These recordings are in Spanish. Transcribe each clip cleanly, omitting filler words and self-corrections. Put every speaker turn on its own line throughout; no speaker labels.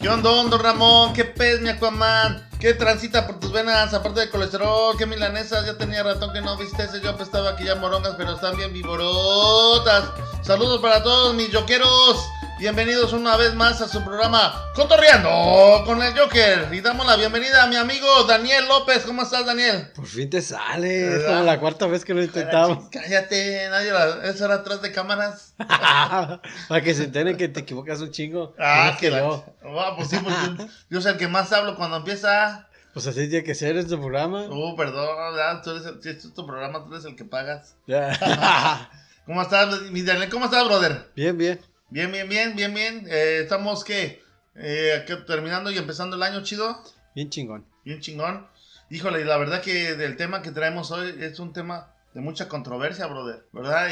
¿Qué onda, don Ramón? ¿Qué pez, mi Aquaman? ¿Qué transita por tus venas? Aparte de colesterol, ¿qué milanesas? Ya tenía ratón que no viste ese. Yo apestaba aquí ya morongas, pero están bien vivorotas. Saludos para todos mis yoqueros. Bienvenidos una vez más a su programa Cotorreando con el Joker. Y damos la bienvenida a mi amigo Daniel López. ¿Cómo estás, Daniel?
Por fin te sale. Es como la cuarta vez que lo intentamos.
Cállate, nadie eso era atrás de cámaras.
Para que se enteren que te equivocas un chingo.
Ah,
que yo.
Pues sí, pues yo soy el que más hablo cuando empieza.
Pues así tiene que ser este programa.
Perdón, tú eres si este es tu programa, tú eres el que pagas.
Ya.
¿Cómo estás, mi Daniel? ¿Cómo estás, brother?
Bien, bien.
Bien. Estamos, terminando y empezando el año, chido.
Bien chingón.
Bien chingón. Híjole, la verdad que el tema que traemos hoy es un tema de mucha controversia, brother, ¿verdad?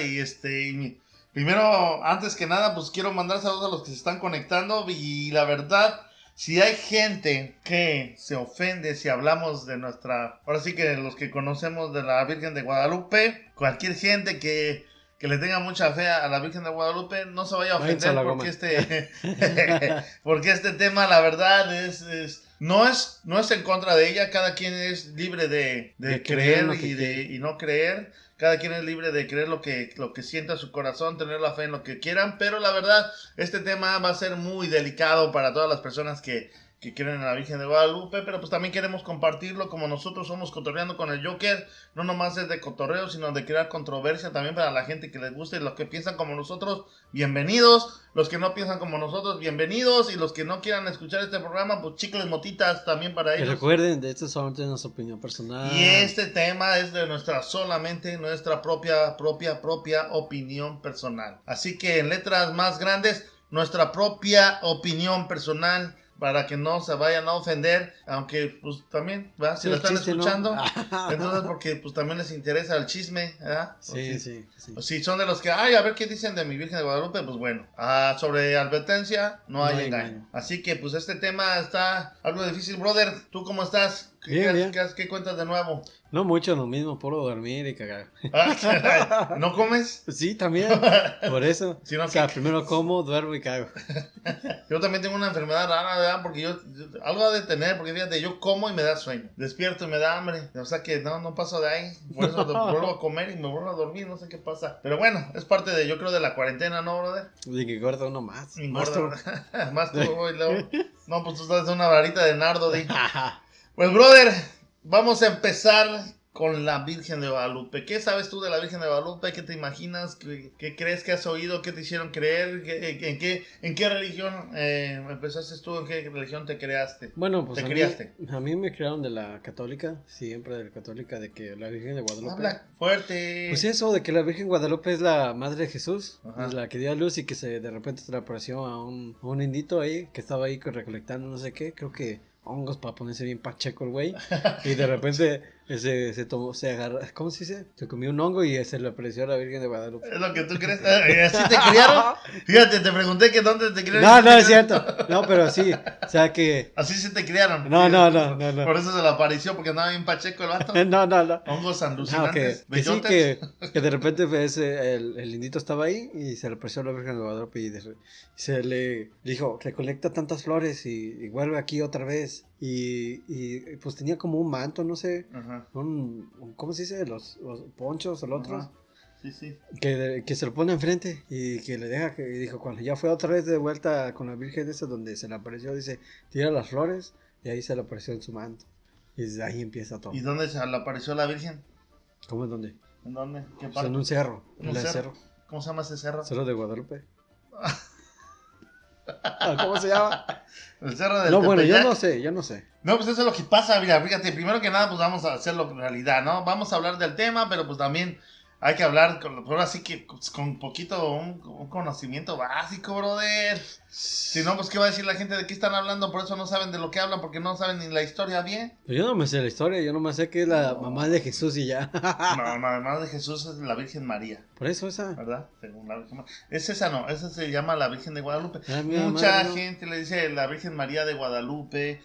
Primero, antes que nada, pues quiero mandar saludos a los que se están conectando. Y la verdad, si hay gente que se ofende si hablamos de ahora sí que los que conocemos de la Virgen de Guadalupe, cualquier gente que le tenga mucha fe a la Virgen de Guadalupe, no se vaya a ofender porque este tema, la verdad, no es en contra de ella. Cada quien es libre de creer y no creer. Cada quien es libre de creer lo que sienta su corazón, tener la fe en lo que quieran. Pero la verdad, este tema va a ser muy delicado para todas las personas que quieren a la Virgen de Guadalupe, pero pues también queremos compartirlo como nosotros somos Cotorreando con el Joker. No nomás es de cotorreo, sino de crear controversia también para la gente que les guste. Y los que piensan como nosotros, bienvenidos. Los que no piensan como nosotros, bienvenidos. Y los que no quieran escuchar este programa, pues chicles motitas también para ellos.
Y recuerden, esto es solamente nuestra opinión personal.
Y este tema es de solamente nuestra propia opinión personal. Así que en letras más grandes, nuestra propia opinión personal, para que no se vayan a ofender, aunque pues también, ¿verdad? Si lo están escuchando, ¿no? Entonces porque pues también les interesa el chisme, ¿verdad?
Sí.
Pues, si son de los que, a ver qué dicen de mi Virgen de Guadalupe, pues bueno, sobre advertencia, no hay engaño. Así que pues este tema está algo difícil, brother. ¿Tú cómo estás?
Bien.
¿Qué cuentas de nuevo?
No mucho, lo mismo, puro dormir y cagar.
¿No comes?
Sí, también, por eso. Primero como, duermo y cago.
Yo también tengo una enfermedad rara, ¿verdad? Porque yo algo ha de tener, porque fíjate, yo como y me da sueño. Despierto y me da hambre. O sea que no paso de ahí. Por eso vuelvo a comer y me vuelvo a dormir, no sé qué pasa. Pero bueno, es parte yo creo, de la cuarentena, ¿no, brother?
De que gorda uno más.
Más tú. Más tú, y luego. No, pues tú estás en una varita de nardo, Pues, brother, vamos a empezar con la Virgen de Guadalupe. ¿Qué sabes tú de la Virgen de Guadalupe? ¿Qué te imaginas? ¿Qué crees que has oído? ¿Qué te hicieron creer? ¿En qué religión empezaste tú? ¿En qué religión te creaste?
Bueno, pues
¿Te criaste?
A mí me crearon de la católica, siempre de la católica, de que la Virgen de Guadalupe.
Habla fuerte.
Pues eso, de que la Virgen de Guadalupe es la madre de Jesús,
Ajá.
es la que dio a luz y que de repente se le apareció a un indito ahí que estaba ahí recolectando no sé qué, creo que hongos para ponerse bien pacheco el güey. Y de repente se agarró, ¿cómo se dice? Se comió un hongo y se le apareció a la Virgen de Guadalupe.
¿Es lo que tú crees? ¿Así te criaron? Fíjate, te pregunté que dónde te criaron.
No, es cierto. No, pero sí, o sea que...
Así se te criaron.
No.
Por eso se le apareció, porque andaba bien pacheco el vato.
No.
Hongos alucinantes.
Que sí, que de repente el indito estaba ahí y se le apareció a la Virgen de Guadalupe y se le dijo, recolecta tantas flores y vuelve aquí otra vez. Y pues tenía como un manto, no sé.
Ajá.
¿Cómo se dice? Los ponchos o los otros.
Sí.
Que se lo pone enfrente y que le deja y dijo, cuando ya fue otra vez de vuelta con la Virgen esa donde se le apareció, dice, tira las flores y ahí se le apareció en su manto. Y desde ahí empieza todo.
¿Y dónde se le apareció la Virgen?
¿Cómo es dónde?
¿En dónde? ¿Qué parte?
Pues en un cerro.
¿En un cerro? ¿Cómo se llama ese cerro?
Cerro de Guadalupe. ¿Cómo se llama?
El cerro del
No, bueno,
Tepeyac.
yo no sé.
No, pues eso es lo que pasa, mira, fíjate, primero que nada, pues vamos a hacerlo realidad, ¿no? Vamos a hablar del tema, pero pues también hay que hablar, ahora sí que con un poquito, un conocimiento básico, brother. Si no, pues qué va a decir la gente de qué están hablando, por eso no saben de lo que hablan, porque no saben ni la historia bien.
Pero yo no me sé la historia, yo no me sé que es la mamá de Jesús y ya.
No, además de Jesús es la Virgen María.
Por eso esa.
¿Verdad? Según la Virgen María. Es esa no, esa se llama la Virgen de Guadalupe.
Mucha
madre, gente le dice la Virgen María de Guadalupe.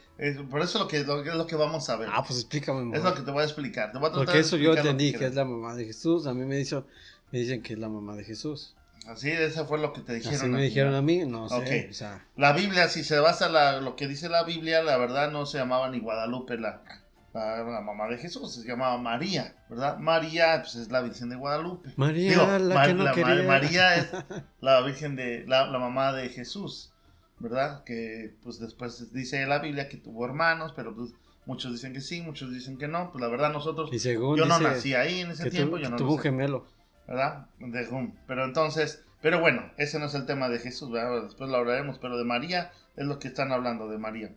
Por eso es lo que vamos a ver.
Pues explícame mejor.
Es lo que te voy a explicar. Te voy a
porque eso yo entendí que es la mamá de Jesús. A mí me dicen que es la mamá de Jesús.
Así, eso fue lo que te dijeron.
Así me dijeron a mí, no sé.
Okay.
O sea,
La Biblia, si se basa lo que dice la Biblia, la verdad no se llamaba ni Guadalupe la mamá de Jesús, se llamaba María, ¿verdad? María, pues es la Virgen de Guadalupe.
María,
Digo,
que no quería.
María es la Virgen la mamá de Jesús, ¿verdad? Que pues después dice la Biblia que tuvo hermanos, pero pues muchos dicen que sí, muchos dicen que no. Pues la verdad nosotros, yo no nací ahí en ese tiempo, yo no
tuvo un gemelo.
¿Verdad? Pero entonces, pero bueno, ese no es el tema de Jesús, ¿verdad? Después lo hablaremos, pero de María es lo que están hablando, de María.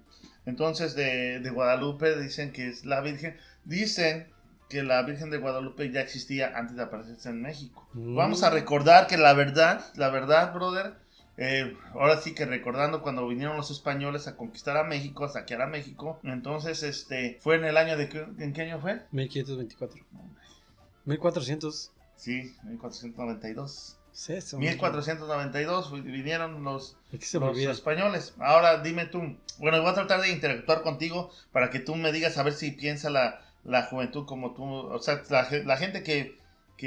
Entonces, de Guadalupe dicen que es la Virgen, dicen que la Virgen de Guadalupe ya existía antes de aparecerse en México. Vamos a recordar que la verdad, brother, ahora sí que recordando cuando vinieron los españoles a conquistar a México, a saquear a México, entonces fue en el año ¿en qué año fue?
1524. 1400.
Sí, 1492.
Sí, eso,
1492 vinieron los
olvida?
españoles. Ahora dime tú, bueno, voy a tratar de interactuar contigo para que tú me digas a ver si piensa la juventud como tú, o sea, la gente que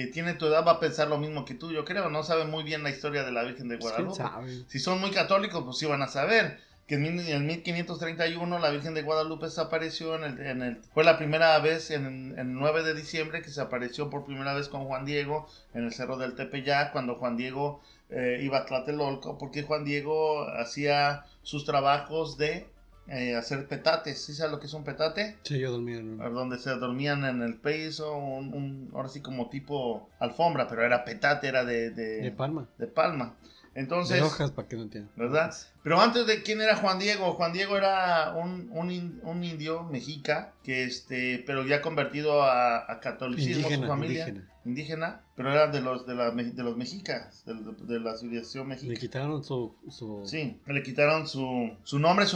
tiene tu edad va a pensar lo mismo que tú, yo creo, no sabe muy bien la historia de la Virgen de Guadalupe. Si son muy católicos, pues sí van a saber que en 1531 la Virgen de Guadalupe se apareció fue la primera vez en el 9 de diciembre que se apareció por primera vez con Juan Diego en el Cerro del Tepeyac, cuando Juan Diego iba a Tlatelolco, porque Juan Diego hacía sus trabajos de hacer petates. ¿Sí sabes lo que es un petate?
Sí, yo dormía en
donde se dormían en el piso, ahora sí como tipo alfombra, pero era petate, era de
palma.
De palma. Entonces,
de hojas, para que no entiendan.
¿Verdad? Pero antes de quién era Juan Diego, Juan Diego era un indio mexica pero ya convertido a catolicismo, su familia indígena, pero era de los mexicas, de la civilización mexica.
Le quitaron su
Sí, le quitaron su nombre,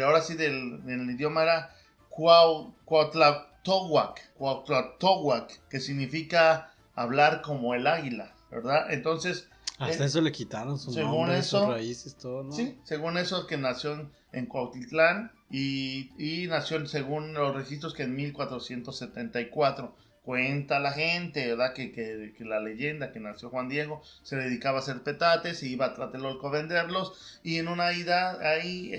ahora sí del idioma era Cuauhtlatohuac, que significa hablar como el águila, ¿verdad? Entonces,
hasta eso le quitaron su nombre, sus raíces, todo, ¿no?
Sí, según eso, que nació en Cuautitlán y nació según los registros que en 1474. Cuenta la gente, ¿verdad? Que la leyenda que nació Juan Diego se dedicaba a hacer petates y iba a Tlatelolco a venderlos. Y en una ida ahí,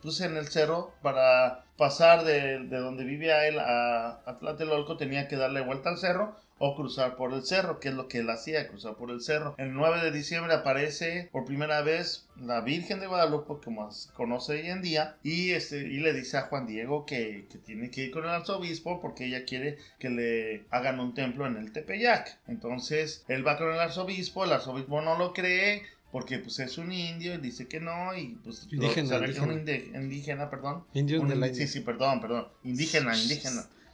puse en el cerro para pasar de donde vivía él a Tlatelolco, tenía que darle vuelta al cerro o cruzar por el cerro, que es lo que él hacía, cruzar por el cerro. El 9 de diciembre aparece por primera vez la Virgen de Guadalupe, como se conoce hoy en día, y le dice a Juan Diego que tiene que ir con el arzobispo porque ella quiere que le hagan un templo en el Tepeyac. Entonces él va con el arzobispo no lo cree porque pues es un indio y dice que no, y pues
indígena.
Perdón.
Indio de la India.
Sí, perdón. Indígena.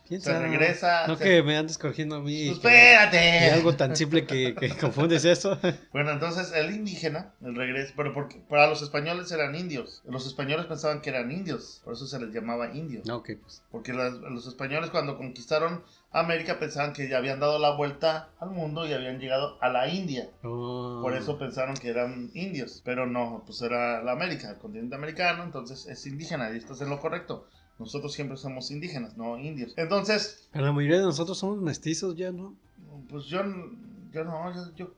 Piensa,
regresa.
No que me andes corrigiendo a mí.
Pues espérate.
Y algo tan simple que confundes eso.
Bueno, entonces el indígena, el regreso, pero porque para los españoles eran indios. Los españoles pensaban que eran indios, por eso se les llamaba indios.
Ok, pues.
Porque los españoles cuando conquistaron América pensaban que ya habían dado la vuelta al mundo y habían llegado a la India.
Oh.
Por eso pensaron que eran indios, pero no, pues era la América, el continente americano, entonces es indígena y esto es lo correcto. Nosotros siempre somos indígenas, no indios. Entonces...
Pero la mayoría de nosotros somos mestizos ya, ¿no?
Pues yo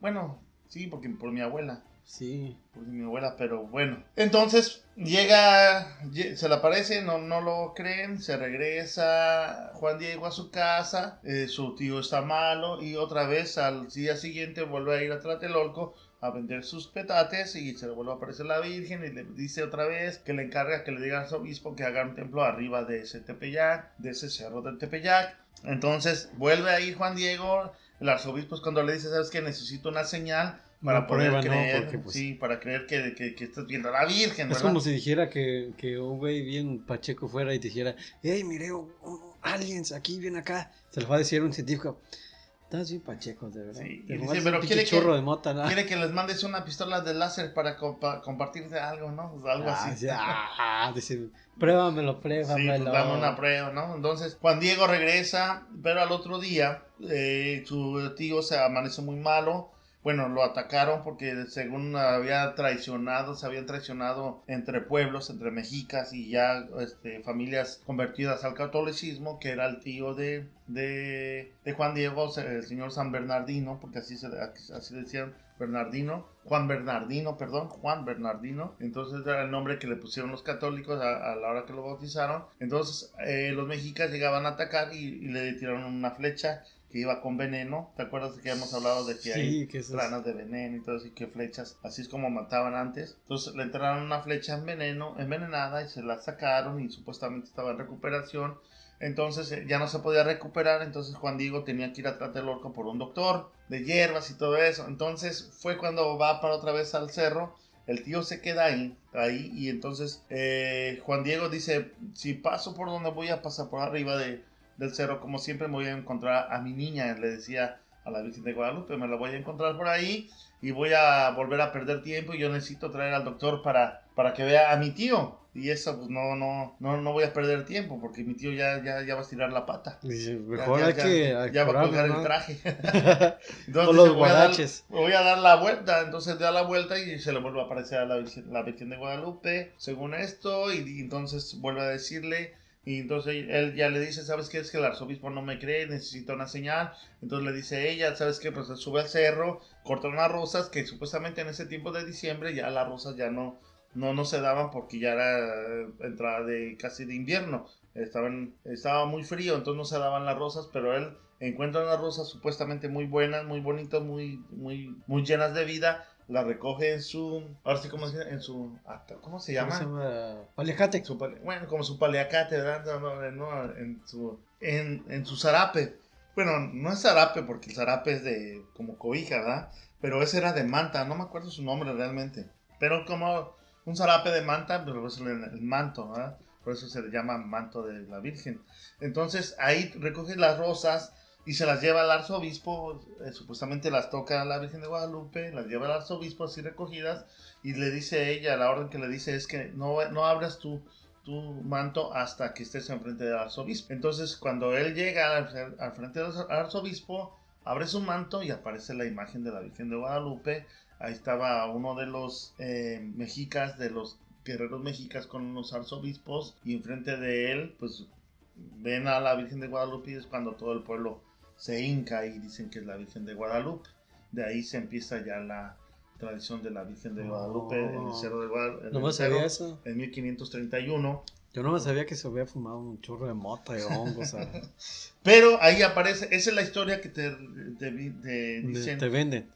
bueno, sí, porque por mi abuela.
Sí.
Por mi abuela, pero bueno. Entonces, se le aparece, no lo creen, se regresa Juan Diego a su casa, su tío está malo y otra vez al día siguiente vuelve a ir a Tlatelolco a vender sus petates y se le vuelve a aparecer la Virgen y le dice otra vez que le encarga que le diga al obispo que haga un templo arriba de ese Tepeyac, de ese cerro del Tepeyac. Entonces vuelve a ir Juan Diego, el arzobispo es cuando le dice, ¿sabes qué? Necesito una señal para poder creer, porque, pues, sí, para creer que estás viendo a la Virgen, ¿verdad?
Es como si dijera que un güey bien pacheco fuera y te dijera, hey, mire, aliens, aquí, ven acá. Se lo va a decir un científico. Estás bien pacheco, de verdad. Sí,
y dice, pero quiere que les mandes una pistola de láser para compartirte algo, ¿no? Pues algo así.
Dice, pruébamelo.
Sí, pues dame una prueba, ¿no? Entonces, Juan Diego regresa, pero al otro día, su tío se amanece muy malo. Bueno, lo atacaron porque según se habían traicionado entre pueblos, entre mexicas y ya familias convertidas al catolicismo, que era el tío de Juan Diego, el señor San Bernardino, porque así decían Juan Bernardino. Entonces era el nombre que le pusieron los católicos a la hora que lo bautizaron. Entonces los mexicas llegaban a atacar y le tiraron una flecha que iba con veneno. ¿Te acuerdas de que habíamos hablado de que hay ranas de veneno y todo eso, y que flechas, así es como mataban antes? Entonces le entraron una flecha envenenada y se la sacaron y supuestamente estaba en recuperación. Entonces ya no se podía recuperar, entonces Juan Diego tenía que ir a Tlatelolco por un doctor de hierbas y todo eso. Entonces fue cuando va para otra vez al cerro. El tío se queda ahí y entonces Juan Diego dice, si paso por donde voy a pasar por arriba del cerro, como siempre me voy a encontrar a mi niña, le decía a la Virgen de Guadalupe, me la voy a encontrar por ahí y voy a volver a perder tiempo y yo necesito traer al doctor para que vea a mi tío. Y eso, pues no voy a perder tiempo porque mi tío ya va a estirar la pata.
Dice, mejor hay que
ya va a colgar el traje. Entonces
o los guaraches.
voy a dar la vuelta. Entonces da la vuelta y se le vuelve a aparecer a la Virgen de Guadalupe, según esto. Y entonces vuelve a decirle. Y entonces él ya le dice, ¿sabes qué? Es que el arzobispo no me cree, necesita una señal. Entonces le dice ella, ¿sabes qué? Pues sube al cerro, corta unas rosas, que supuestamente en ese tiempo de diciembre ya las rosas ya no se daban porque ya era entrada casi de invierno. Estaba muy frío, entonces no se daban las rosas, pero él encuentra unas rosas supuestamente muy buenas, muy bonitas, muy llenas de vida. La recoge en su, ahora sí, ¿cómo se llama?
¿Cómo se llama? Paliacate.
Bueno, como su paliacate, ¿verdad? En su zarape. Bueno, no es zarape porque el zarape es de como cobija, ¿verdad? Pero ese era de manta, no me acuerdo su nombre realmente. Pero como un zarape de manta, pero es el manto, ¿verdad? Por eso se le llama manto de la Virgen. Entonces ahí recoge las rosas y se las lleva al arzobispo, supuestamente las toca a la Virgen de Guadalupe, las lleva al arzobispo así recogidas y le dice ella, la orden que le dice es que no abras tu manto hasta que estés enfrente del arzobispo. Entonces cuando él llega al frente del arzobispo, abre su manto y aparece la imagen de la Virgen de Guadalupe. Ahí estaba uno de los mexicas, de los guerreros mexicas con los arzobispos, y enfrente de él pues ven a la Virgen de Guadalupe y es cuando todo el pueblo se hinca y dicen que es la Virgen de Guadalupe. De ahí se empieza ya la tradición de la Virgen de Guadalupe en el Cerro de Guadalupe.
No me sabía eso.
En 1531.
Yo no me sabía que se había fumado un churro de mota de hongos.
Pero ahí aparece, esa es la historia que te dicen.
Te venden.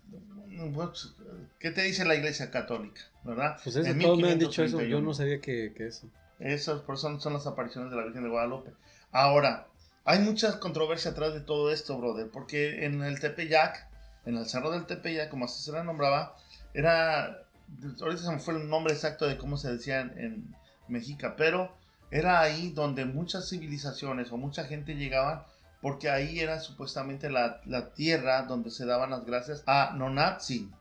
¿Qué te dice la Iglesia Católica? ¿Verdad?
Pues eso, todos me han dicho eso, yo no sabía que eso.
Esas por eso son las apariciones de la Virgen de Guadalupe. Ahora, hay mucha controversia atrás de todo esto, brother, porque en el Tepeyac, en el Cerro del Tepeyac, como así se la nombraba, ahorita se me fue el nombre exacto de cómo se decía en México, pero era ahí donde muchas civilizaciones o mucha gente llegaban, porque ahí era supuestamente la tierra donde se daban las gracias a Nonatzin,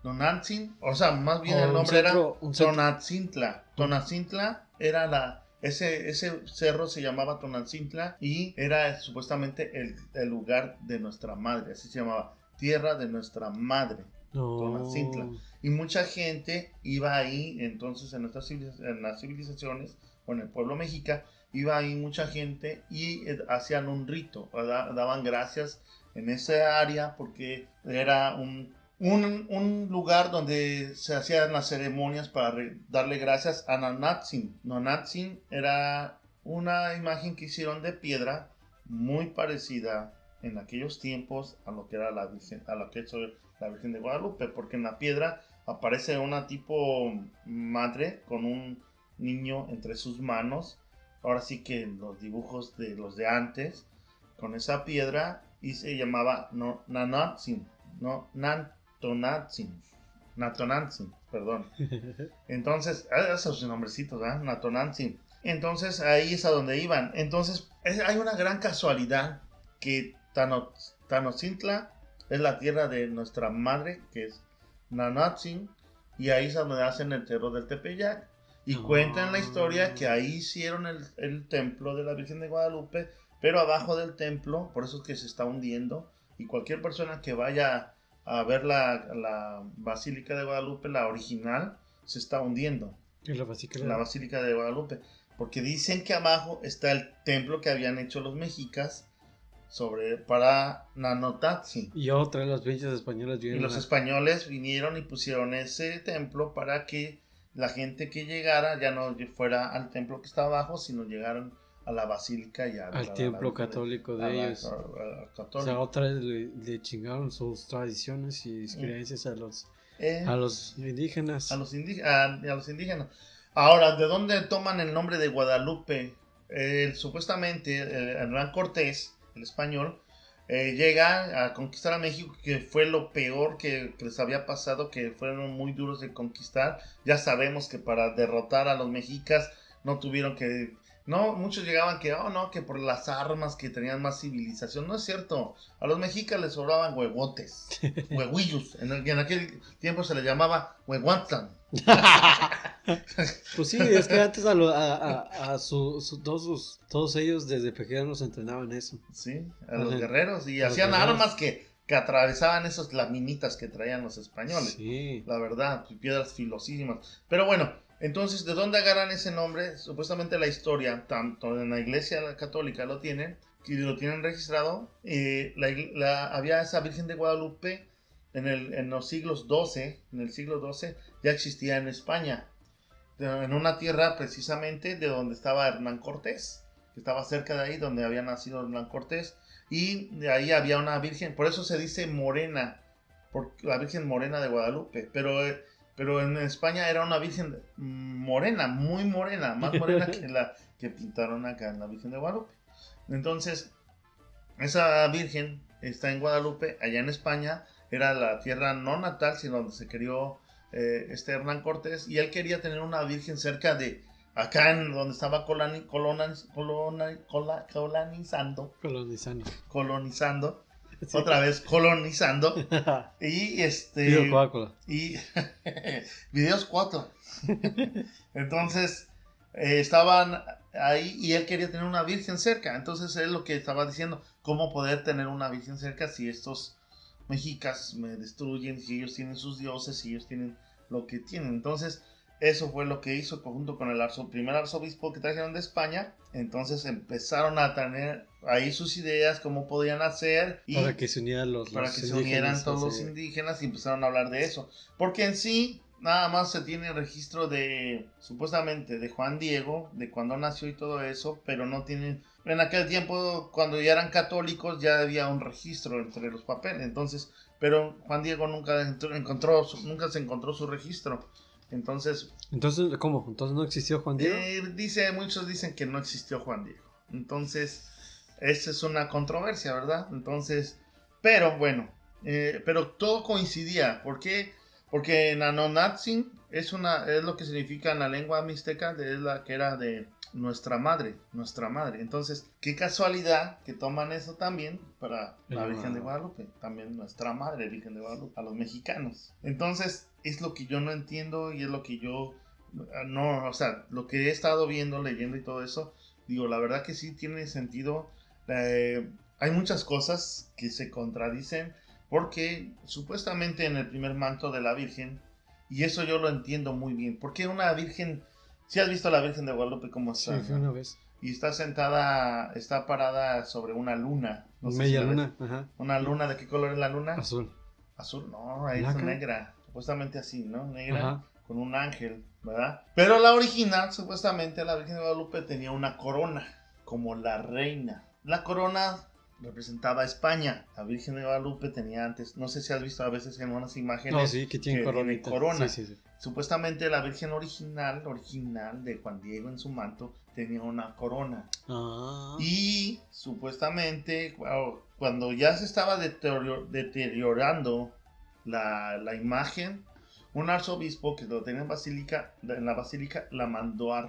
o sea, más bien el nombre era Tonatzintla. Tonatzintla era ese cerro se llamaba Tonatzintla y era supuestamente el lugar de nuestra madre, así se llamaba, tierra de nuestra madre, Tonatzintla. Y mucha gente iba ahí, entonces en las civilizaciones, o en el pueblo mexica, iba ahí mucha gente y hacían un rito, daban gracias en esa área porque era un lugar donde se hacían las ceremonias para darle gracias a Nonatzin. Nonatzin era una imagen que hicieron de piedra muy parecida en aquellos tiempos a lo que era la Virgen de Guadalupe, porque en la piedra aparece una tipo madre con un niño entre sus manos. Ahora sí que los dibujos de los de antes, con esa piedra, y se llamaba Natonatzin, perdón. Entonces, esos son nombrecitos, ¿verdad? Natonatzin. Entonces, ahí es a donde iban. Entonces, hay una gran casualidad que Tenochtitlan es la tierra de nuestra madre, que es Nanatzin, y ahí es donde hacen el Cerro del Tepeyac. Y cuentan la historia que ahí hicieron el templo de la Virgen de Guadalupe, pero abajo del templo, por eso es que se está hundiendo, y cualquier persona que vaya a ver la Basílica de Guadalupe, la original, se está hundiendo.
La
Basílica de Guadalupe, porque dicen que abajo está el templo que habían hecho los mexicas para Nanotatsi.
Y otra de los pinches españoles
Y
vinieron.
los españoles vinieron y pusieron ese templo para que la gente que llegara ya no fuera al templo que está abajo, sino llegaran a la basílica y
al templo católico de ellos. O sea, otra vez le chingaron sus tradiciones y creencias a los indígenas.
A los indígenas. Ahora, ¿de dónde toman el nombre de Guadalupe? Supuestamente Hernán Cortés, el español, llega a conquistar a México, que fue lo peor que les había pasado, que fueron muy duros de conquistar. Ya sabemos que para derrotar a los mexicas no tuvieron que... No, muchos llegaban que por las armas, que tenían más civilización. No es cierto. A los mexicas les sobraban huevotes, huehuillos. En aquel tiempo se les llamaba huehuantlan.
Pues sí, es que antes todos ellos desde pequeños entrenaban eso.
Sí, a los guerreros. Y hacían armas que atravesaban esas laminitas que traían los españoles.
Sí.
La verdad, piedras filosísimas. Pero bueno, entonces, ¿de dónde agarran ese nombre? Supuestamente la historia, tanto en la iglesia católica lo tienen, y lo tienen registrado. Había esa Virgen de Guadalupe en los siglos XII, en el siglo XII, ya existía en España, en una tierra precisamente de donde estaba Hernán Cortés, que estaba cerca de ahí donde había nacido Hernán Cortés, y de ahí había una virgen, por eso se dice morena, por la Virgen Morena de Guadalupe, pero en España era una virgen morena, muy morena, más morena que la que pintaron acá en la Virgen de Guadalupe. Entonces, esa virgen está en Guadalupe, allá en España. Era la tierra no natal, sino donde se crió Hernán Cortés, y él quería tener una virgen cerca de acá, en donde estaba colonizando. Sí. Otra vez colonizando. Y y videos 4. Entonces estaban ahí y él quería tener una virgen cerca. Entonces él lo que estaba diciendo, ¿cómo poder tener una virgen cerca si estos mexicas me destruyen, si ellos tienen sus dioses, si ellos tienen lo que tienen? Entonces eso fue lo que hizo junto con el primer arzobispo que trajeron de España. Entonces empezaron a tener ahí sus ideas, cómo podían hacer. Y
para que se unieran
todos los indígenas, y empezaron a hablar de eso. Porque en sí, nada más se tiene registro supuestamente, de Juan Diego, de cuando nació y todo eso, pero no tienen... En aquel tiempo, cuando ya eran católicos, ya había un registro entre los papeles. Entonces, pero Juan Diego nunca se encontró su registro. Entonces,
¿cómo? ¿Entonces no existió Juan Diego?
Muchos dicen que no existió Juan Diego. Entonces, esa es una controversia, ¿verdad? Entonces, pero bueno, pero todo coincidía. ¿Por qué? Porque Nanonatzin es lo que significa en la lengua mixteca, es la que era de nuestra madre. Entonces, qué casualidad que toman eso también para la Virgen de Guadalupe, también nuestra madre Virgen de Guadalupe, a los mexicanos. Entonces, es lo que yo no entiendo y es lo que yo o sea, lo que he estado viendo, leyendo y todo eso, digo, la verdad que sí tiene sentido. Hay muchas cosas que se contradicen, porque supuestamente en el primer manto de la Virgen, y eso yo lo entiendo muy bien, porque una Virgen, ¿sí has visto a la Virgen de Guadalupe cómo está?
Sí, fue una vez.
Y está parada sobre una luna.
No sé media luna, ajá.
¿Una luna de qué color es la luna?
Azul.
Azul, no, ahí es negra, supuestamente así, ¿no? Negra,
ajá,
con un ángel, ¿verdad? Pero la original, supuestamente, la Virgen de Guadalupe tenía una corona, como la reina. La corona representaba a España. La Virgen de Guadalupe tenía antes, no sé si has visto a veces en unas imágenes,
no, sí, que tiene
corona.
Sí.
Supuestamente la Virgen original de Juan Diego en su manto tenía una corona. Y supuestamente cuando ya se estaba deteriorando la imagen, un arzobispo que lo tenía en la basílica la mandó a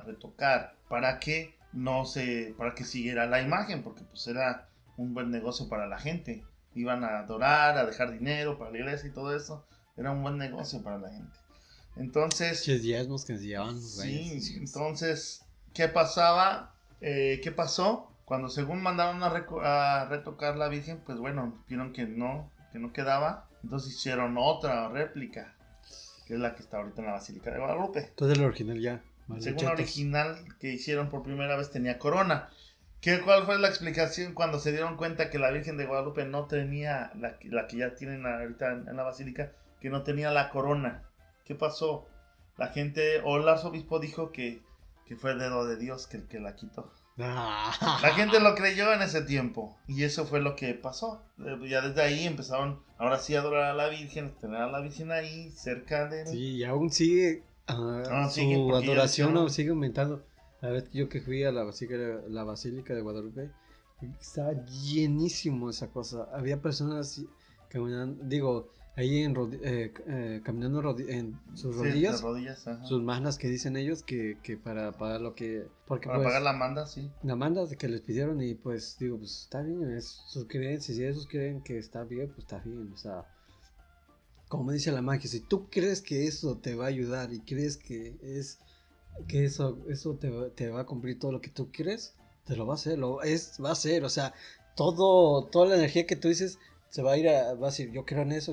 retocar para que siguiera la imagen, porque pues era un buen negocio para la gente. Iban a adorar, a dejar dinero para la iglesia y todo eso. Era un buen negocio para la gente. Entonces,
diezmos que se llevaban.
Sí, entonces, ¿qué pasaba? ¿Qué pasó? Cuando según mandaron a retocar la Virgen, pues bueno, vieron que no quedaba. Entonces hicieron otra réplica, que es la que está ahorita en la Basílica de Guadalupe.
Entonces el original ya.
Según la original que hicieron por primera vez tenía corona. ¿Cuál fue la explicación cuando se dieron cuenta que la Virgen de Guadalupe no tenía, la que ya tienen ahorita en la basílica, que no tenía la corona? ¿Qué pasó? La gente, o el arzobispo dijo que fue el dedo de Dios que el que la quitó. La gente lo creyó en ese tiempo y eso fue lo que pasó. Ya desde ahí empezaron, ahora sí, a adorar a la Virgen, tener a la Virgen ahí cerca de él.
Sí, y aún sigue su adoración, o sigue aumentando. La vez yo que fui a la Basílica de Guadalupe, estaba llenísimo esa cosa. Había personas caminando, digo, ahí caminando en sus rodillas, sus mandas que dicen ellos que para pagar lo que... Porque,
para pagar la manda, sí.
La manda que les pidieron y pues digo, pues está bien, es sus creencias. Si ellos creen que está bien, pues está bien, o sea... Como dice la magia, si tú crees que eso te va a ayudar y crees que eso te va a cumplir todo lo que tú quieres, te lo va a hacer, va a ser, o sea, toda la energía que tú dices se va a decir, yo creo en eso,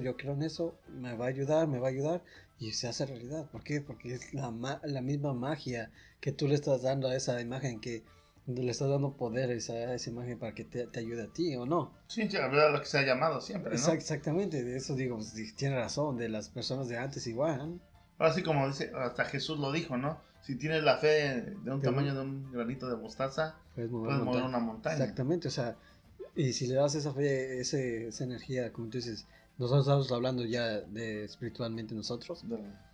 me va a ayudar y se hace realidad. ¿Por qué? Porque es la misma magia que tú le estás dando a esa imagen, que le estás dando poder a esa imagen para que te ayude a ti, ¿o no?
Sí, la verdad, lo que se ha llamado siempre, ¿no?
Exactamente, de eso digo, pues, tiene razón, de las personas de antes igual.
Ahora sí, como dice, hasta Jesús lo dijo, ¿no? Si tienes la fe de un tamaño de un granito de mostaza, puedes mover una montaña.
Exactamente, o sea, y si le das esa fe, esa energía, como tú dices, nosotros estamos hablando ya de espiritualmente nosotros,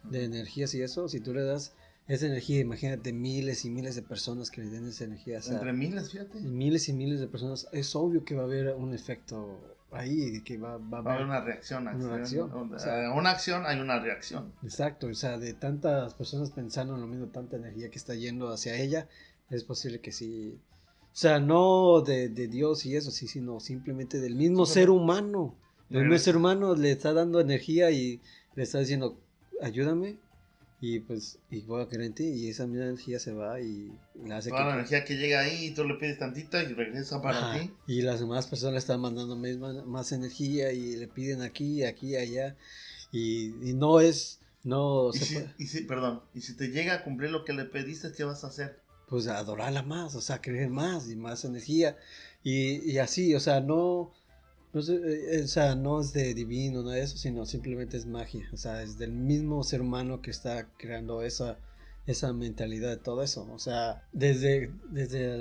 de energías y eso, si tú le das esa energía, imagínate miles y miles de personas que le den esa energía. O sea,
entre miles, fíjate.
Miles y miles de personas, es obvio que va a haber un efecto ahí, que va a haber
una reacción.
O
sea, una acción hay una reacción.
Exacto, o sea, de tantas personas pensando en lo mismo, tanta energía que está yendo hacia ella, es posible que sí. O sea, no de Dios y eso, sí, sino simplemente del mismo ser humano. El mismo ser humano le está dando energía y le está diciendo, ayúdame. Y pues, y voy a creer en ti, y esa misma energía se va y la hace
toda la energía que llega ahí, y tú le pides tantita y regresa para ti.
Y las demás personas le están mandando más energía y le piden aquí, allá. Y no es, no
y si te llega a cumplir lo que le pediste, ¿qué vas a hacer?
Pues adorarla más, o sea, creer más y más energía. Y así, o sea, no es de divino, no es eso, sino simplemente es magia. O sea, es del mismo ser humano que está creando esa mentalidad de todo eso. O sea, desde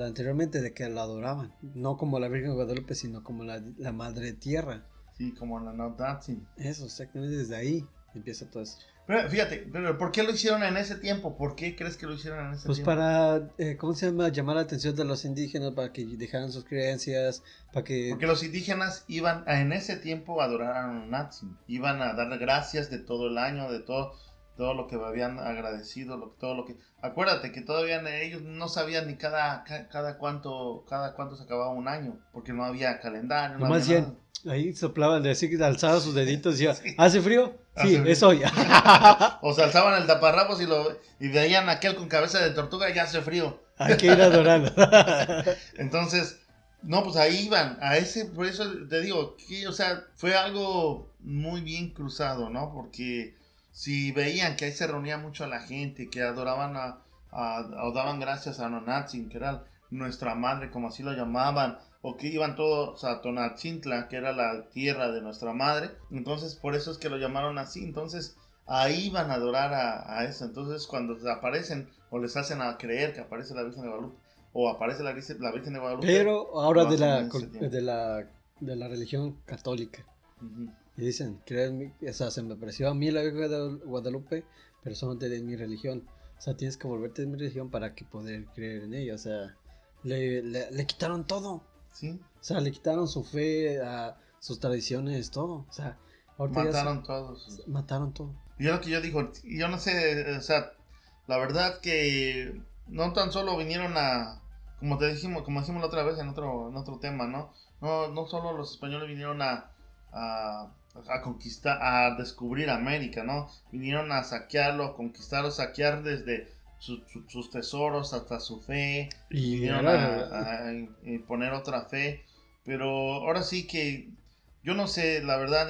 anteriormente de que la adoraban. No como la Virgen de Guadalupe, sino como la Madre Tierra.
Sí, como la Nazi.
Eso, exactamente, desde ahí empieza todo eso.
Pero fíjate, ¿por qué lo hicieron en ese tiempo? ¿Por qué crees que lo hicieron en ese tiempo?
Pues para, ¿cómo se llama? Llamar la atención de los indígenas para que dejaran sus creencias, porque
los indígenas iban en ese tiempo a adorar a Nazi. Iban a darle gracias de todo el año, de todo lo que habían agradecido, todo lo que... Acuérdate que todavía ellos no sabían ni cada cuánto se acababa un año, porque no había calendario. No
había nada. Ahí soplaban, de así que alzaban sus deditos y decían, sí. ¿Hace frío? Sí, es hoy.
O se alzaban el taparrabos y veían aquel con cabeza de tortuga, ya hace frío.
Hay que ir a adorarlo.
Entonces, no, pues ahí iban, por eso te digo, que, o sea, fue algo muy bien cruzado, ¿no? Porque si veían que ahí se reunía mucho a la gente, que adoraban o daban gracias a Nonatzin, que era nuestra madre, como así lo llamaban, o que iban todos a Tonatzintla, que era la tierra de nuestra madre, entonces por eso es que lo llamaron así. Entonces ahí iban a adorar a eso. Entonces cuando aparecen o les hacen a creer que aparece la Virgen de Guadalupe o aparece la Virgen de Guadalupe,
pero ahora de la religión católica, y dicen, o sea, se me pareció a mí la Virgen de Guadalupe, pero son de mi religión. O sea, tienes que volverte de mi religión para que poder creer en ella. O sea, le quitaron todo.
¿Sí?
O sea, le quitaron su fe, a sus tradiciones, todo. O sea,
mataron todos.
Mataron todo.
Y lo que yo digo, yo no sé, o sea, la verdad que no tan solo vinieron como dijimos la otra vez en otro tema, ¿no? No solo los españoles vinieron a conquistar, a descubrir América, ¿no? Vinieron a saquearlo, a conquistarlo, saquear desde sus tesoros hasta su fe, y vinieron a imponer otra fe. Pero ahora sí que yo no sé, la verdad,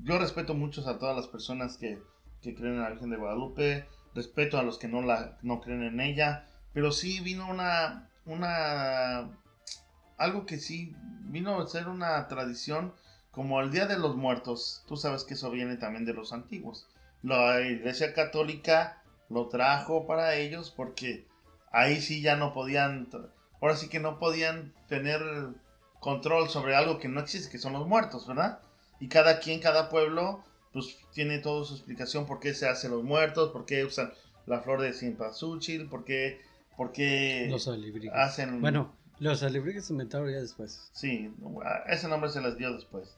yo respeto mucho a todas las personas que creen en la Virgen de Guadalupe, respeto a los que no creen en ella, pero sí vino algo que sí vino a ser una tradición como el Día de los Muertos. Tú sabes que eso viene también de los antiguos. La Iglesia Católica lo trajo para ellos porque ahí sí ya no podían, ahora sí que no podían tener control sobre algo que no existe, que son los muertos, ¿verdad? Y cada quien, cada pueblo, pues tiene toda su explicación por qué se hacen los muertos, por qué usan la flor de cempasúchil, por qué
Los alebrijes.
hacen...
Bueno, los alebrijes se inventaron ya después.
Sí, ese nombre se les dio después.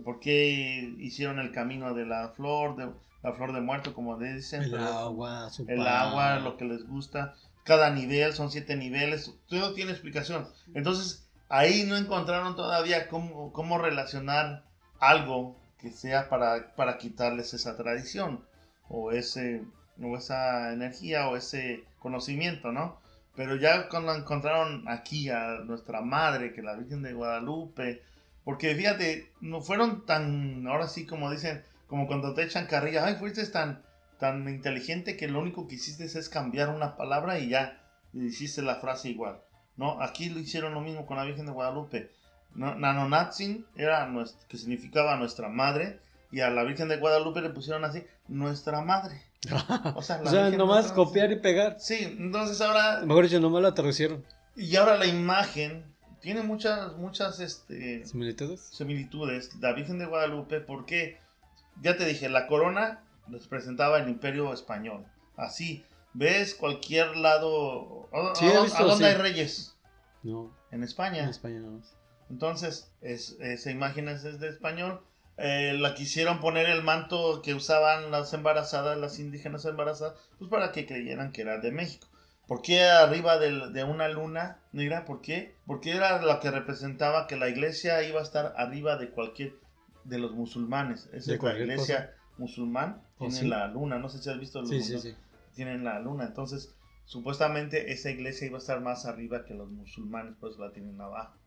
¿Por qué hicieron el camino de la flor de muerto, como dicen?
El agua, su
El
pan.
agua, lo que les gusta. Cada nivel, son 7 niveles. Todo tiene explicación. Entonces, ahí no encontraron todavía cómo relacionar algo que sea para quitarles esa tradición. O esa energía o ese conocimiento, ¿no? Pero ya cuando encontraron aquí a nuestra madre, que la Virgen de Guadalupe, porque fíjate, no fueron tan, ahora sí como dicen, como cuando te echan carrilla, ay, fuiste tan inteligente que lo único que hiciste es cambiar una palabra y ya hiciste la frase igual. No, aquí lo hicieron lo mismo con la Virgen de Guadalupe. Nanonatzin era que significaba nuestra madre, y a la Virgen de Guadalupe le pusieron así, nuestra madre.
O sea, nomás copiar y pegar.
Sí, entonces ahora...
Mejor dicho, nomás la traducieron.
Y ahora la imagen tiene muchas
similitudes.
La Virgen de Guadalupe, porque ya te dije, la corona representaba el Imperio Español. Así, ves cualquier lado...
Sí,
¿A dónde hay reyes?
No.
En España.
En España no.
Entonces, esa imagen es de español. La quisieron poner el manto que usaban las embarazadas, las indígenas embarazadas, pues para que creyeran que era de México. ¿Por qué arriba de una luna negra? ¿Por qué? Porque era lo que representaba que la iglesia iba a estar arriba de cualquier de los musulmanes. Esa es la iglesia musulmán, tiene la luna. No sé si has visto los musulmanes. Tienen la luna. Entonces, supuestamente esa iglesia iba a estar más arriba que los musulmanes, por eso la tienen abajo.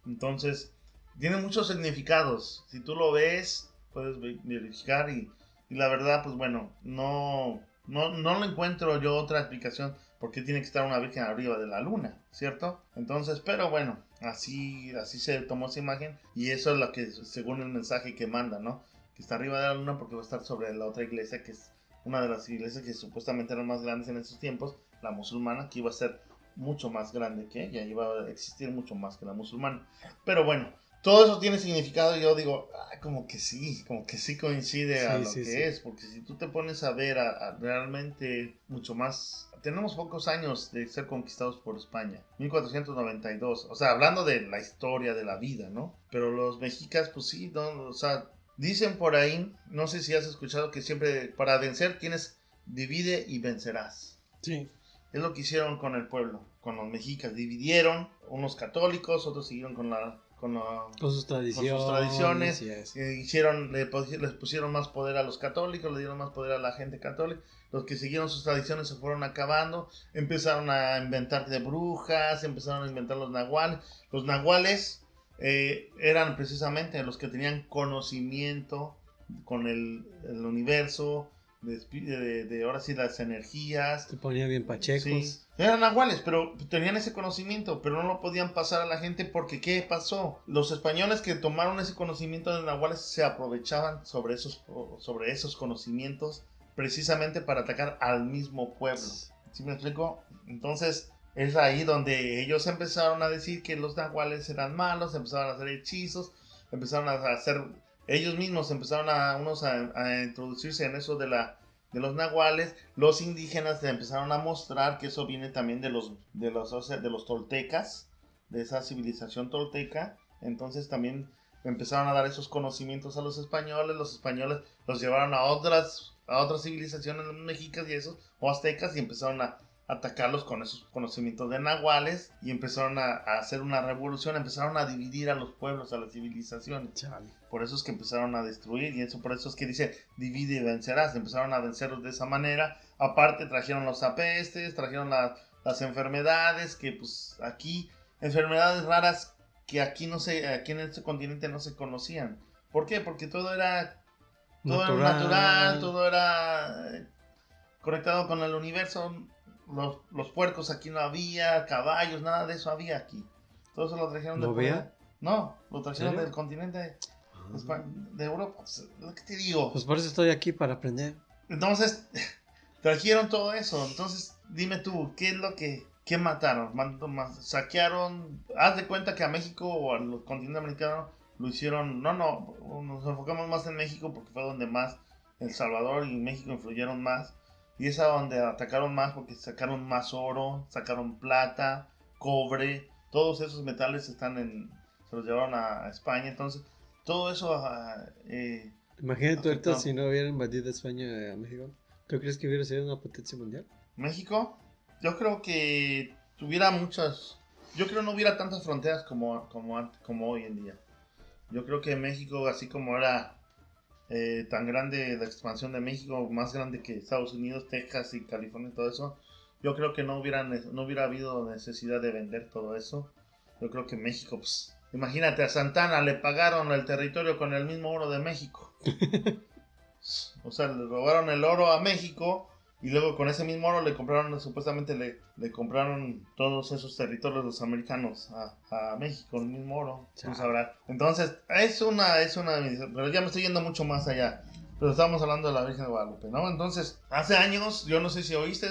Entonces, tiene muchos significados. Si tú lo ves, puedes verificar y la verdad, pues bueno, no le encuentro yo otra explicación por qué tiene que estar una virgen arriba de la luna, ¿cierto? Entonces, pero bueno, así se tomó esa imagen y eso es lo que, según el mensaje que manda, ¿no? Que está arriba de la luna porque va a estar sobre la otra iglesia, que es una de las iglesias que supuestamente eran más grandes en esos tiempos, la musulmana, que iba a ser mucho más grande que ella, iba a existir mucho más que la musulmana. Pero bueno, todo eso tiene significado y yo digo, como que sí coincide a lo que es, porque si tú te pones a ver a realmente mucho más, tenemos pocos años de ser conquistados por España, 1492, o sea, hablando de la historia de la vida, ¿no? Pero los mexicas, pues sí, no, o sea, dicen por ahí, no sé si has escuchado que siempre para vencer tienes divide y vencerás.
Sí.
Es lo que hicieron con el pueblo, con los mexicas. Dividieron, unos católicos, otros siguieron con sus tradiciones. Les pusieron más poder a los católicos, le dieron más poder a la gente católica. Los que siguieron sus tradiciones se fueron acabando. Empezaron a inventar de brujas, empezaron a inventar los nahuales. Los nahuales eran precisamente los que tenían conocimiento con el universo, de ahora sí las energías.
Se ponían bien pachecos.
Sí. Eran nahuales, pero tenían ese conocimiento, pero no lo podían pasar a la gente porque ¿qué pasó? Los españoles que tomaron ese conocimiento de nahuales se aprovechaban sobre esos conocimientos precisamente para atacar al mismo pueblo. ¿Sí me explico? Entonces es ahí donde ellos empezaron a decir que los nahuales eran malos, empezaron a hacer hechizos, empezaron a hacer... Ellos mismos empezaron a introducirse en eso de los nahuales. Los indígenas empezaron a mostrar que eso viene también de los toltecas, de esa civilización tolteca. Entonces también empezaron a dar esos conocimientos a los españoles. Los españoles los llevaron a otras civilizaciones, los mexicas y esos, o aztecas, y empezaron a atacarlos con esos conocimientos de nahuales y empezaron a hacer una revolución, empezaron a dividir a los pueblos, a las civilizaciones.
Chale.
Por eso es que empezaron a destruir y por eso es que dice divide y vencerás, empezaron a vencerlos de esa manera. Aparte trajeron los apestes, trajeron las enfermedades, que pues aquí, enfermedades raras que aquí en este continente no se conocían. ¿Por qué? Porque todo era natural, todo era conectado con el universo. los puercos aquí no había, caballos, nada de eso había aquí. Todo eso lo trajeron de
¿No
fuera.
había?
No, lo trajeron
¿Serio?
del continente de Europa. Pues, lo que te digo.
Pues por eso estoy aquí, para aprender.
Entonces, trajeron todo eso. Entonces, dime tú, ¿qué es lo que mataron? Saquearon. Haz de cuenta que a México o al continente americano lo hicieron. No, nos enfocamos más en México porque fue donde más El Salvador y México influyeron más. Y es a donde atacaron más porque sacaron más oro, sacaron plata, cobre. Todos esos metales se los llevaron a España. Entonces, todo eso
Imagínate ahorita
afectó.
si no hubiera invadido España a México. ¿Tú crees que hubiera sido una potencia mundial?
México, yo creo que tuviera muchas. Yo creo no hubiera tantas fronteras como hoy en día. Yo creo que México, así como era tan grande la expansión de México, más grande que Estados Unidos, Texas y California y todo eso, yo creo que no hubiera habido necesidad de vender todo eso. Yo creo que México, pues, imagínate, a Santana le pagaron el territorio con el mismo oro de México. O sea, le robaron el oro a México y luego con ese mismo oro supuestamente le compraron todos esos territorios los americanos a México, el mismo oro. Tú sabrás. Entonces, pero ya me estoy yendo mucho más allá. Pero estamos hablando de la Virgen de Guadalupe, ¿no? Entonces, hace años, yo no sé si oíste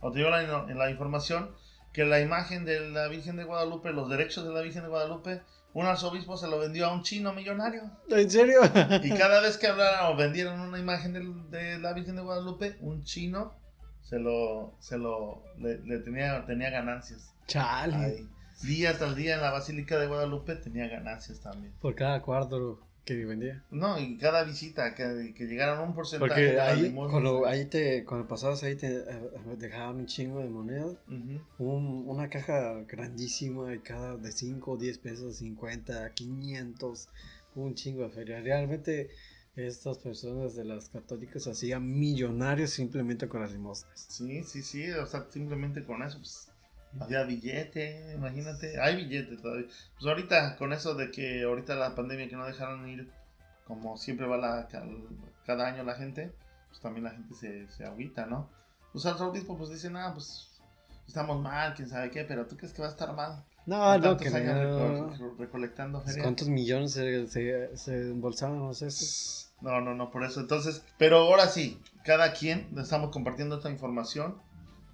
o te dio la información, que la imagen de la Virgen de Guadalupe, los derechos de la Virgen de Guadalupe, un arzobispo se lo vendió a un chino millonario.
¿En serio?
Y cada vez que hablaran o vendieran una imagen de la Virgen de Guadalupe, un chino le tenía ganancias.
Chale.
Ahí. Día tras día en la Basílica de Guadalupe tenía ganancias también.
Por cada cuadro que vendía.
No, y cada visita que llegaran un porcentaje
Porque
de las
ahí,
limosnas.
cuando pasabas ahí te dejaban un chingo de monedas. Una caja grandísima y cada de 5, 10 pesos, 50, 500, un chingo de feria. Realmente estas personas de las católicas se hacían millonarios simplemente con las limosnas.
Sí, o sea, simplemente con eso, pues, había billete, imagínate, hay billete todavía. Pues ahorita, con eso de que ahorita la pandemia que no dejaron ir, como siempre va cada año la gente, pues también la gente se agüita, ¿no? Pues al obispo pues dicen, pues estamos mal, quién sabe qué, pero ¿tú crees que va a estar mal?
No, no,
tantos
que
años recolectando feria.
¿Cuántos millones se embolsaban los esos?
No, por eso. Entonces, pero ahora sí, cada quien estamos compartiendo esta información.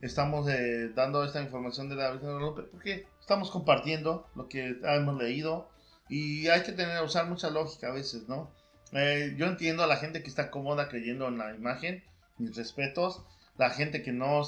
Estamos dando esta información de la Virgen de Guadalupe porque estamos compartiendo lo que hemos leído y hay que usar mucha lógica a veces, ¿no? Yo entiendo a la gente que está cómoda creyendo en la imagen, mis respetos. La gente que no,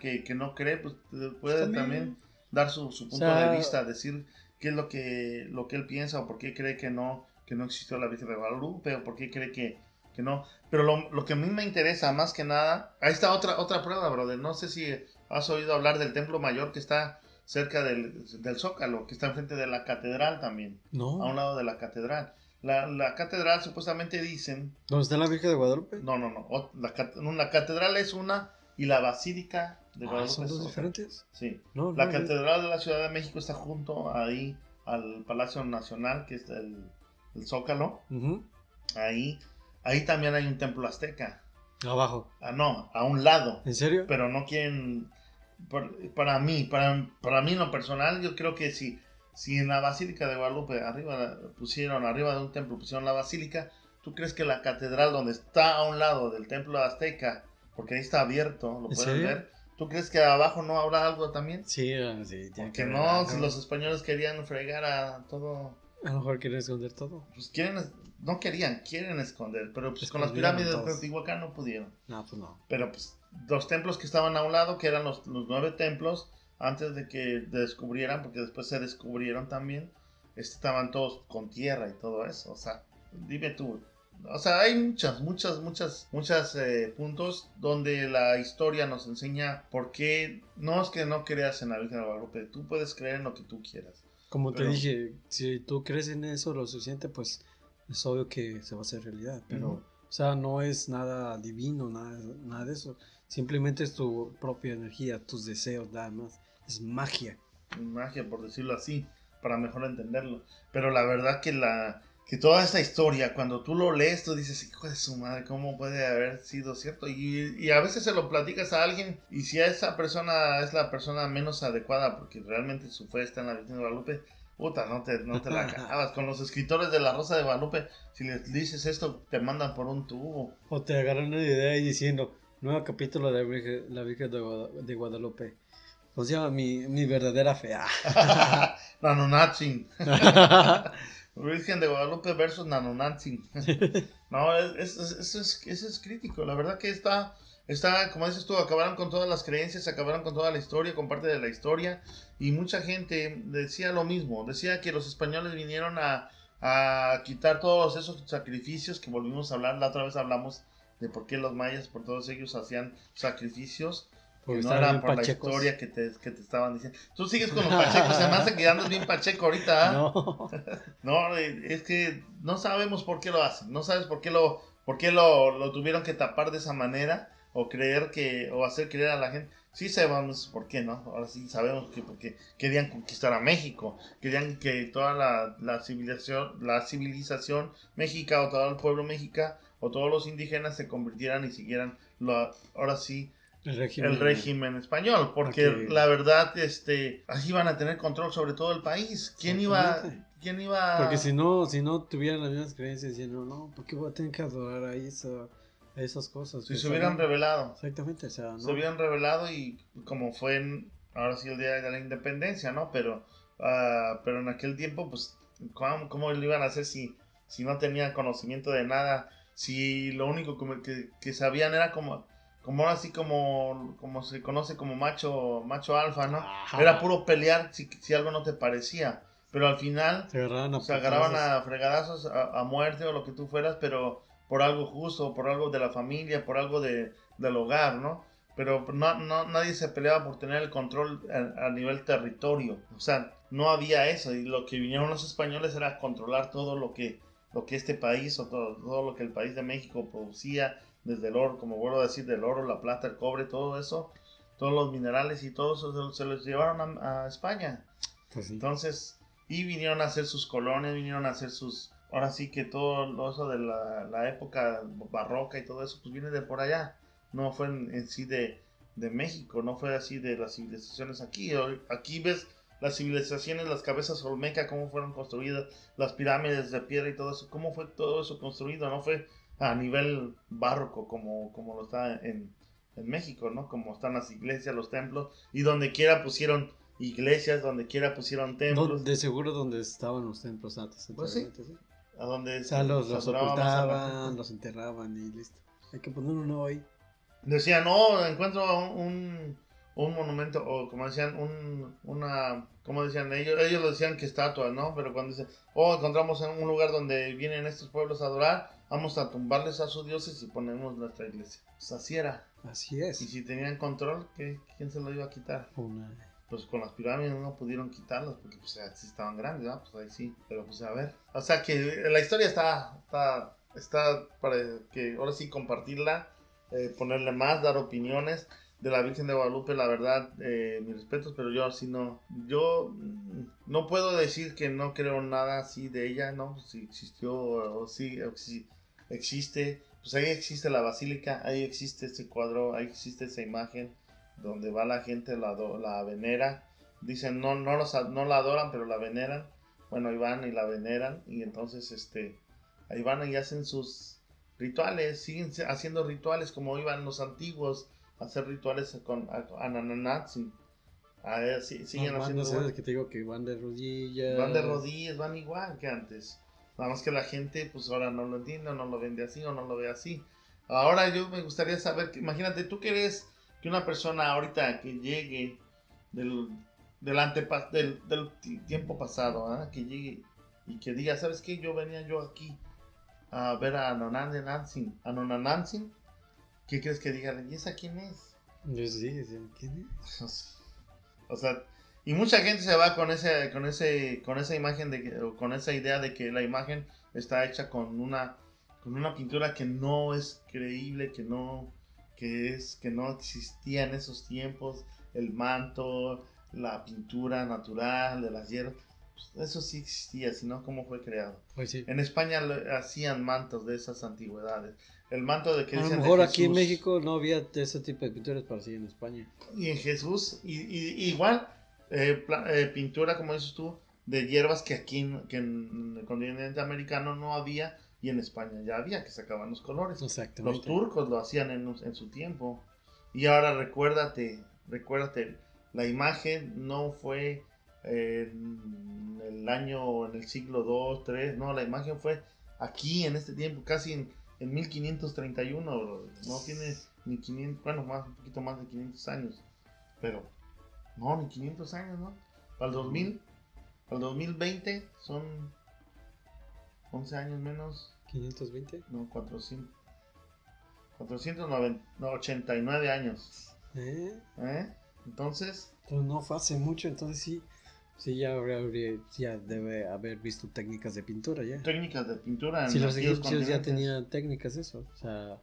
que no cree, pues puede también dar su punto de vista, decir qué es lo que él piensa o por qué cree que no existió la Virgen de Guadalupe o por qué cree que no. Pero lo que a mí me interesa más que nada, ahí está otra prueba, brother. No sé si has oído hablar del Templo Mayor que está cerca del Zócalo, que está enfrente de la catedral también.
No.
A un lado de la catedral. La catedral supuestamente dicen...
¿Dónde está la Virgen de Guadalupe?
No. La catedral es una y la Basílica de Guadalupe
¿son dos diferentes?
Sí.
No,
la catedral de la Ciudad de México está junto ahí al Palacio Nacional, que es el Zócalo. Ahí también hay un templo azteca.
Abajo.
No, a un lado.
¿En serio?
Pero no quieren... Para mí en lo personal, yo creo que si en la Basílica de Guadalupe arriba de un templo pusieron la Basílica, ¿tú crees que la catedral donde está a un lado del templo azteca, porque ahí está abierto, lo pueden ver, ¿tú crees que abajo no habrá algo también?
Sí.
Porque no, si los españoles querían fregar a todo...
A lo mejor quieren esconder todo.
Pues quieren esconder, pero pues con las pirámides de Teotihuacán no pudieron.
No, pues no.
Pero pues los templos que estaban a un lado, que eran los 9 templos, antes de que descubrieran, porque después se descubrieron también, estaban todos con tierra y todo eso. O sea, dime tú. O sea, hay muchos puntos donde la historia nos enseña por qué no es que no creas en la Virgen de Guadalupe. Tú puedes creer en lo que tú quieras.
Como te dije, si tú crees en eso lo suficiente, pues es obvio que se va a hacer realidad. Pero, o sea, no es nada divino, nada de eso. Simplemente es tu propia energía, tus deseos, nada más. Es magia.
Magia, por decirlo así, para mejor entenderlo. Pero la verdad que que toda esta historia, cuando tú lo lees, tú dices, hijo de su madre, ¿cómo puede haber sido cierto? Y a veces se lo platicas a alguien, y si a esa persona es la persona menos adecuada, porque realmente su fe está en la Virgen de Guadalupe, puta, no te la acabas. Con los escritores de la Rosa de Guadalupe, si les dices esto, te mandan por un tubo.
O te agarran una idea y diciendo, nuevo capítulo de la Virgen de Guadalupe. ¿Cómo se llama? Mi verdadera fe.
Nanonazin. Virgen de Guadalupe versus Nanonazin. No, eso es crítico. La verdad que está, como dices tú, acabaron con todas las creencias, acabaron con toda la historia, con parte de la historia. Y mucha gente decía lo mismo. Decía que los españoles vinieron a quitar todos esos sacrificios que volvimos a hablar. La otra vez hablamos de por qué los mayas, por todos ellos, hacían sacrificios.
Porque
Que no era por pachecos. La historia que te estaban diciendo. Tú sigues con los pachecos, se me hace que andas bien pacheco ahorita.
No.
No, es que no sabemos por qué lo hacen. No sabes por qué lo tuvieron que tapar de esa manera. O hacer creer a la gente. Sí sabemos por qué, ¿no? Ahora sí sabemos que porque querían conquistar a México. Querían que toda la civilización mexica, o todo el pueblo mexica, o todos los indígenas se convirtieran y siguieran ahora sí el régimen español, porque la verdad, así iban a tener control sobre todo el país. ¿Quién iba?
Porque si no tuvieran las mismas creencias, diciendo, no, ¿por qué voy a tener que adorar a esas cosas?
Si se hubieran revelado.
Exactamente, o sea, ¿no?
Se hubieran revelado, y como fue ahora sí el día de la independencia, ¿no? Pero en aquel tiempo, pues, ¿cómo lo iban a hacer si no tenían conocimiento de nada? Si lo único que sabían era como ahora sí como se conoce como macho alfa, ¿no? Ajá. Era puro pelear si algo no te parecía, pero al final se agarraban a fregadazos, a muerte o lo que tú fueras, pero por algo justo, por algo de la familia, por algo del hogar, ¿no? Pero nadie se peleaba por tener el control a nivel territorio, o sea, no había eso, y lo que vinieron los españoles era controlar todo lo que este país, o todo lo que el país de México producía, desde el oro, como vuelvo a decir, del oro, la plata, el cobre, todo eso, todos los minerales y todo eso se los llevaron a España.
Pues sí.
Entonces, y vinieron a hacer sus colonias, vinieron a hacer ahora sí que todo eso de la época barroca y todo eso, pues viene de por allá, no fue en sí de México, no fue así de las civilizaciones aquí. Aquí ves las civilizaciones, las cabezas olmeca, cómo fueron construidas, las pirámides de piedra y todo eso, cómo fue todo eso construido, no fue a nivel barroco como lo está en México, ¿no? Como están las iglesias, los templos, y donde quiera pusieron iglesias, donde quiera pusieron templos.
No, de seguro donde estaban los templos antes.
Pues sí. A donde
o sea, los ocultaban, los enterraban y listo. Hay que poner uno ahí.
Decían, no, encuentro un monumento, o como decían, como decían ellos lo decían que estatuas, ¿no? Pero cuando dicen, encontramos en un lugar donde vienen estos pueblos a adorar, vamos a tumbarles a sus dioses y ponemos nuestra iglesia. Pues así era.
Así es.
Y si tenían control, ¿quién se lo iba a quitar? Pues con las pirámides no pudieron quitarlas porque pues sí estaban grandes, ¿no? Pues ahí sí, pero pues a ver. O sea que la historia está para que ahora sí compartirla, ponerle más, dar opiniones de la Virgen de Guadalupe. La verdad, mis respetos, pero yo no puedo decir que no creo nada así de ella, ¿no? Si existió o si existe, pues ahí existe la basílica, ahí existe ese cuadro, ahí existe esa imagen donde va la gente, la venera. Dicen no la adoran, pero la veneran. Bueno, ahí van y la veneran, y entonces ahí van y hacen sus rituales, siguen haciendo rituales como iban los antiguos a hacer rituales con Anananatzin. Siguen haciendo.
No, que te digo que van de rodillas.
Van de rodillas, van igual que antes. Nada más que la gente pues ahora no lo entiende, no lo vende así o no lo ve así. Ahora yo me gustaría saber, imagínate, tú que eres que una persona ahorita que llegue del tiempo pasado, que llegue y que diga, ¿sabes qué? Venía yo aquí a ver a Anananatzin. ¿Qué crees que diga? ¿Y esa quién es?
Yo sí, ¿quién es?
O sea, y mucha gente se va con esa imagen o con esa idea de que la imagen está hecha con una pintura que no es creíble, que no existía en esos tiempos, el manto, la pintura natural de las hierbas. Eso sí existía, si no, ¿cómo fue creado?
Pues sí.
En España hacían mantos de esas antigüedades. El manto de que
A lo
dicen de
mejor aquí en
Jesús.
México no había ese tipo de pinturas, pero sí en España.
Y en Jesús, igual, pintura, como dices tú, de hierbas que aquí que en el continente americano no había, y en España ya había, que sacaban los colores.
Exactamente.
Los turcos lo hacían en su tiempo. Y ahora recuérdate, la imagen no fue en el siglo 2, 3, no, la imagen fue aquí en este tiempo, casi en 1531, bro. No tiene ni 500, bueno, un poquito más de 500 años, pero no, ni 500 años, ¿no? Para el 2020 son 11 años menos.
¿520?
No, 489 años. Entonces.
Pues no fue hace mucho, entonces sí. Sí, ya debe haber visto técnicas de pintura ya.
Técnicas de pintura.
Sí, los egipcios ya tenían técnicas eso. O sea,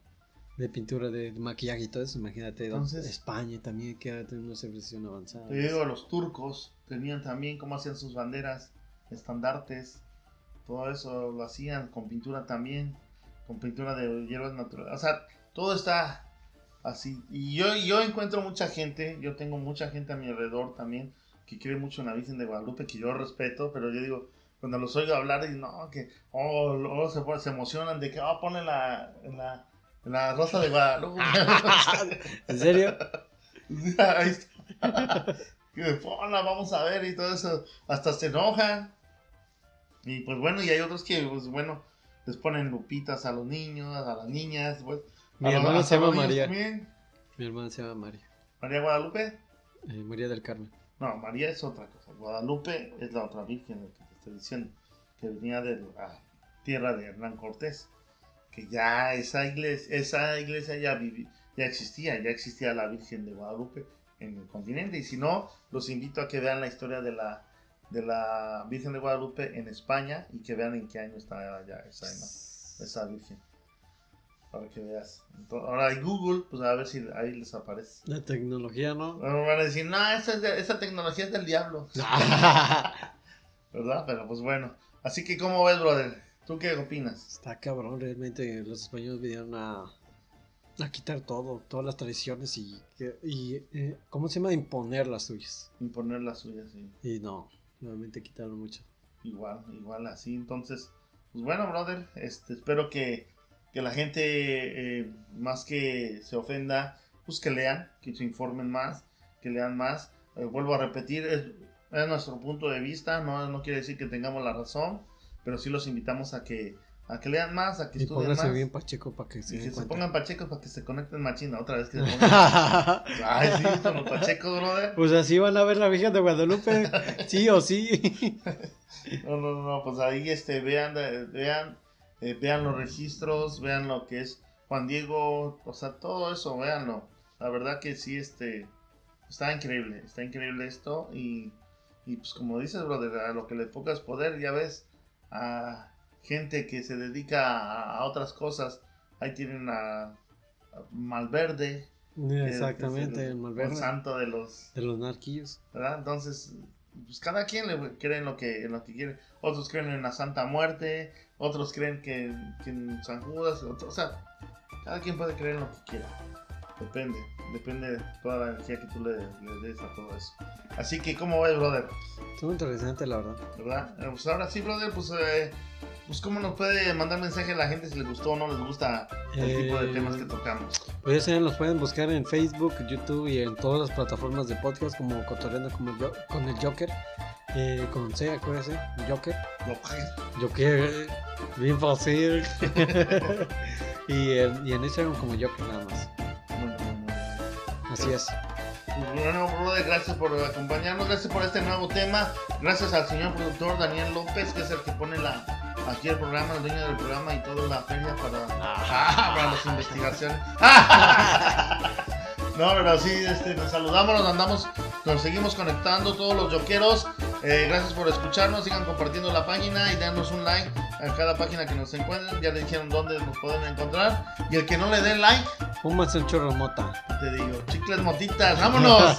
de pintura, de maquillaje y todo eso. Imagínate, entonces, España también, que era una civilización avanzada.
Te digo, los turcos tenían también cómo hacían sus banderas, estandartes. Todo eso lo hacían con pintura también. Con pintura de hierbas naturales. O sea, todo está así. Y yo encuentro mucha gente. Yo tengo mucha gente a mi alrededor también que cree mucho en la Virgen de Guadalupe, que yo respeto, pero yo digo, cuando los oigo hablar, y no, que se emocionan de que ponen la Rosa de Guadalupe.
¿En serio?
Ahí está. Que ponla, vamos a ver, y todo eso, hasta se enojan. Y pues bueno, y hay otros que, pues bueno, les ponen lupitas a los niños, a las niñas, pues.
Mi hermana se llama María.
También.
Mi hermana se llama María.
¿María Guadalupe?
María del Carmen.
No, María es otra cosa. Guadalupe es la otra virgen que te estoy diciendo, que venía de la tierra de Hernán Cortés. Que ya esa iglesia ya existía la Virgen de Guadalupe en el continente. Y si no, los invito a que vean la historia de la Virgen de Guadalupe en España y que vean en qué año está ya esa Virgen. Para que veas. Entonces, ahora hay Google, pues a ver si ahí les aparece.
La tecnología, ¿no?
Van a decir, no, esa tecnología es del diablo. ¿Verdad? Pero pues bueno. Así que, ¿cómo ves, brother? ¿Tú qué opinas?
Está cabrón, realmente los españoles vinieron a quitar todas las tradiciones y ¿cómo se llama? Imponer las suyas.
Imponer las suyas, sí.
Y no, realmente quitaron mucho.
Igual así. Entonces, pues bueno, brother, espero que la gente, más que se ofenda, pues que lean, que se informen más, que lean más. Vuelvo a repetir, es nuestro punto de vista, no quiere decir que tengamos la razón, pero sí los invitamos a que lean más, a que estudien más.
Y bien pacheco para que
se pongan pachecos para que se conecten machina otra vez que se pongan. Ay, sí, con los pachecos, brother.
Pues así van a ver la Virgen de Guadalupe, sí o sí.
No, pues ahí vean los registros, vean lo que es Juan Diego, o sea, todo eso, véanlo. La verdad que sí, está increíble esto y pues como dices, brother, a lo que le pongas poder, ya ves, a gente que se dedica a otras cosas, ahí tienen a Malverde.
Exactamente, el Malverde.
El santo de los
narquillos.
¿Verdad? Entonces, pues cada quien cree en lo que quiere. Otros creen en la Santa Muerte, otros creen que en San Judas, o sea, cada quien puede creer en lo que quiera. Depende de toda la energía que tú le des a todo eso. Así que, ¿cómo ves, brother?
Es muy interesante, la verdad.
¿Verdad? Pues ahora sí, brother, pues ¿cómo nos puede mandar mensaje a la gente si les gustó o no les gusta el tipo de temas que tocamos?
Pues ya saben, los pueden buscar en Facebook, YouTube y en todas las plataformas de podcast como Cotorreando con el Joker. Con C, acuérdense, Joker, bien fácil. y en Instagram como Joker nada más. Así es.
Pues bueno, brother, gracias por acompañarnos, gracias por este nuevo tema, gracias al señor productor Daniel López, que es el que pone aquí el programa, el dueño del programa y toda la feria para las investigaciones. No, pero sí, nos saludamos, nos seguimos conectando todos los yoqueros. Gracias por escucharnos, sigan compartiendo la página y danos un like a cada página que nos encuentren. Ya le dijeron dónde nos pueden encontrar. Y el que no le dé like,
fúmase un chorro mota.
Te digo, chicles motitas, vámonos.